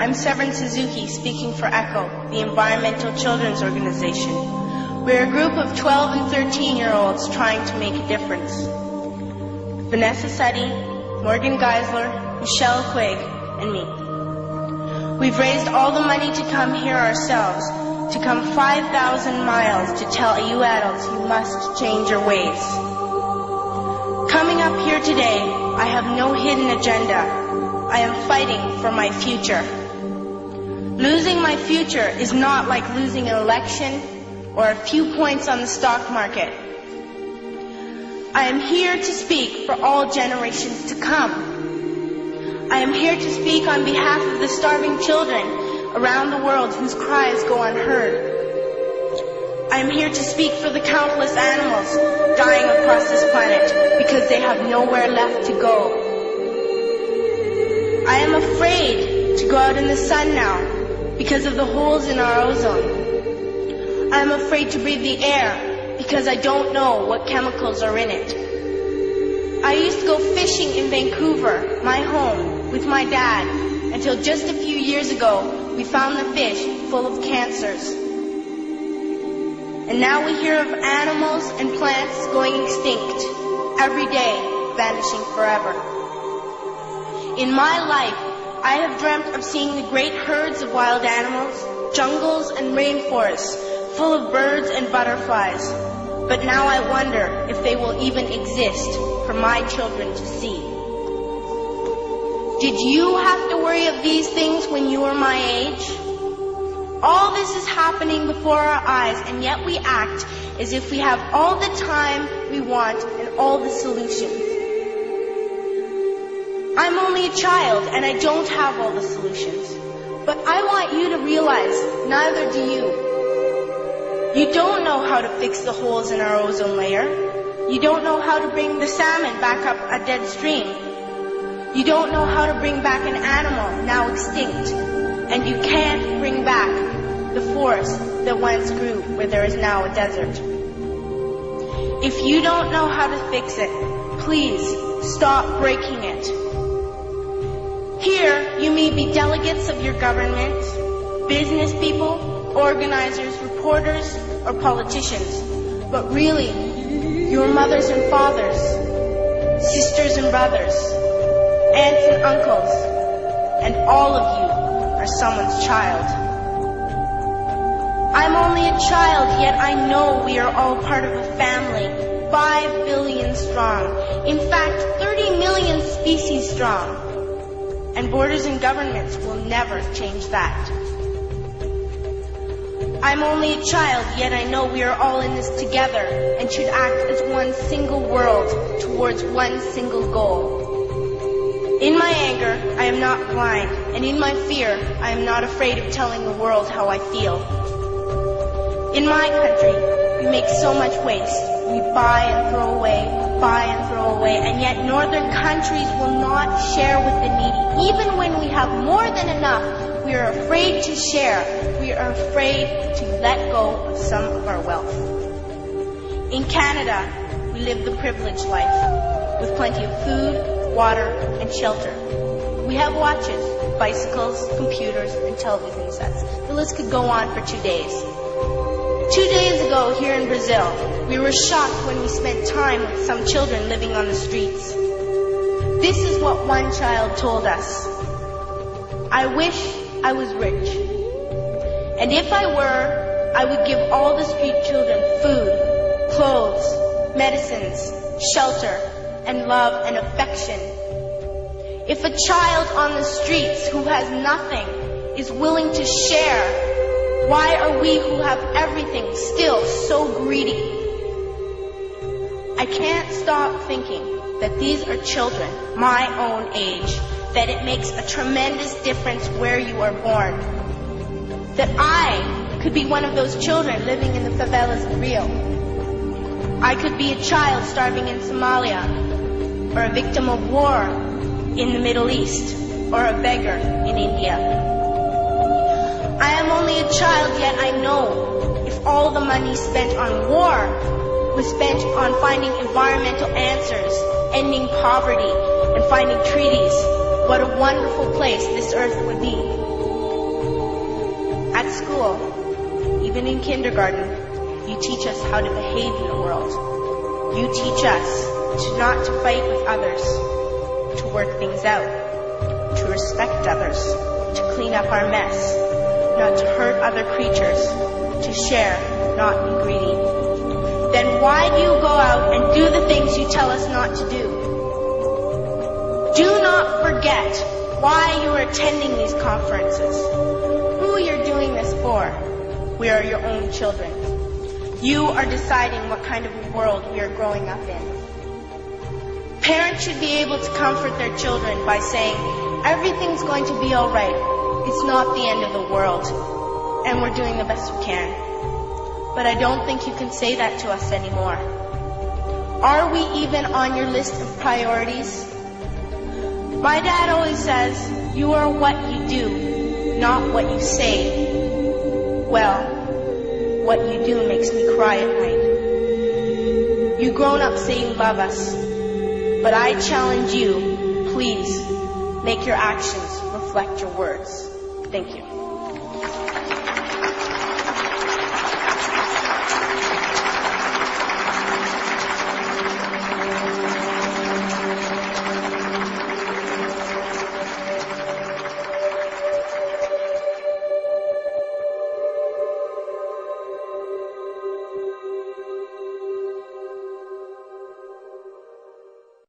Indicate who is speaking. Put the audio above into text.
Speaker 1: I'm Severin Suzuki, speaking for ECHO, the Environmental Children's Organization. We're a group of 12 and 13-year-olds trying to make a difference. Vanessa Setti, Morgan Geisler, Michelle Quigg, and me. We've raised all the money to come here ourselves, to come 5,000 miles to tell you adults you must change your ways. Coming up here today, I have no hidden agenda. I am fighting for my future. Losing my future is not like losing an election or a few points on the stock market. I am here to speak for all generations to come. I am here to speak on behalf of the starving children around the world whose cries go unheard. I am here to speak for the countless animals dying across this planet because they have nowhere left to go. I am afraid to go out in the sun now because of the holes in our ozone. I am afraid to breathe the air because I don't know what chemicals are in it. I used to go fishing in Vancouver, my home, with my dad, until just a few years ago we found the fish full of cancers. And now we hear of animals and plants going extinct, every day vanishing forever. In my life, I have dreamt of seeing the great herds of wild animals, jungles and rainforests full of birds and butterflies. But now I wonder if they will even exist for my children to see. Did you have to worry of these things when you were my age? All this is happening before our eyes, and yet we act as if we have all the time we want and all the solutions. I'm only a child, and I don't have all the solutions. But I want you to realize, neither do you. You don't know how to fix the holes in our ozone layer. You don't know how to bring the salmon back up a dead stream. You don't know how to bring back an animal now extinct. And you can't bring back the forest that once grew where there is now a desert. If you don't know how to fix it, please stop breaking it. Here, you may be delegates of your government, business people, organizers, reporters, or politicians, but really, your mothers and fathers, sisters and brothers, aunts and uncles, and all of you are someone's child. I'm only a child, yet I know we are all part of a family, 5 billion strong, in fact, 30 million species strong. And borders and governments will never change that. I'm only a child, yet I know we are all in this together and should act as one single world towards one single goal. In my anger, I am not blind, and in my fear, I am not afraid of telling the world how I feel. In my country, we make so much waste. We buy and throw away, and yet northern countries will not share with the needy. Even when we have more than enough, we are afraid to share. We are afraid to let go of some of our wealth. In Canada, we live the privileged life, with plenty of food, water, and shelter. We have watches, bicycles, computers, and television sets. The list could go on for 2 days. 2 days ago, here in Brazil, we were shocked when we spent time with some children living on the streets. This is what one child told us. I wish I was rich. And if I were, I would give all the street children food, clothes, medicines, shelter, and love and affection. If a child on the streets who has nothing is willing to share, why are we who have everything still so greedy? I can't stop thinking that these are children my own age, that it makes a tremendous difference where you are born. That I could be one of those children living in the favelas of Rio. I could be a child starving in Somalia, or a victim of war in the Middle East, or a beggar in India. I am only a child, yet I know if all the money spent on war was spent on finding environmental answers, ending poverty, and finding treaties, what a wonderful place this earth would be. school, even in kindergarten, you teach us how to behave in the world. You teach us not to fight with others, to work things out, to respect others, to clean up our mess, not to hurt other creatures, to share, not be greedy. Then why do you go out and do the things you tell us not to do? Do not forget why you are attending these conferences, who you're doing this for. We are your own children. You are deciding what kind of world we are growing up in. Parents should be able to comfort their children by saying, everything's going to be all right. It's not the end of the world, and we're doing the best we can. But I don't think you can say that to us anymore. Are we even on your list of priorities? My dad always says, you are what you do, not what you say. Well, what you do makes me cry at night. You grown-ups say you love us, but I challenge you, please, make your actions reflect your words. Thank you.